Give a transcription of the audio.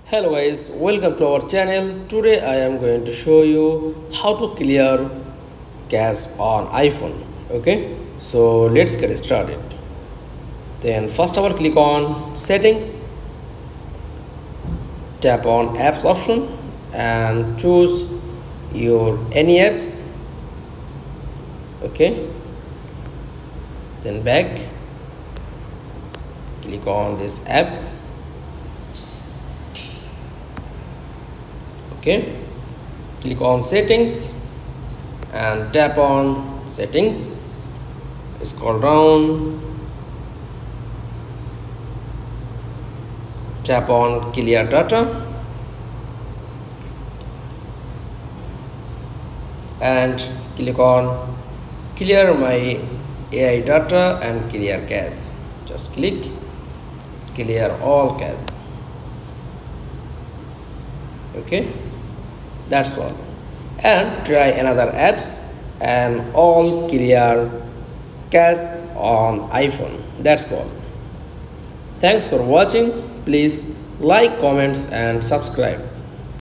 Hello guys, welcome to our channel. Today I am going to show you how to clear cache on iPhone. Okay, so let's get started. Then first of all, click on settings, tap on apps option and choose your any apps. Okay, then back, click on this app. Okay, click on settings and tap on settings, scroll down, tap on clear data and click on clear my AI data and clear cache. Just click clear all cache. Okay, that's all, and try another apps and all clear cache on iPhone. That's all. Thanks for watching. Please like, comments and subscribe.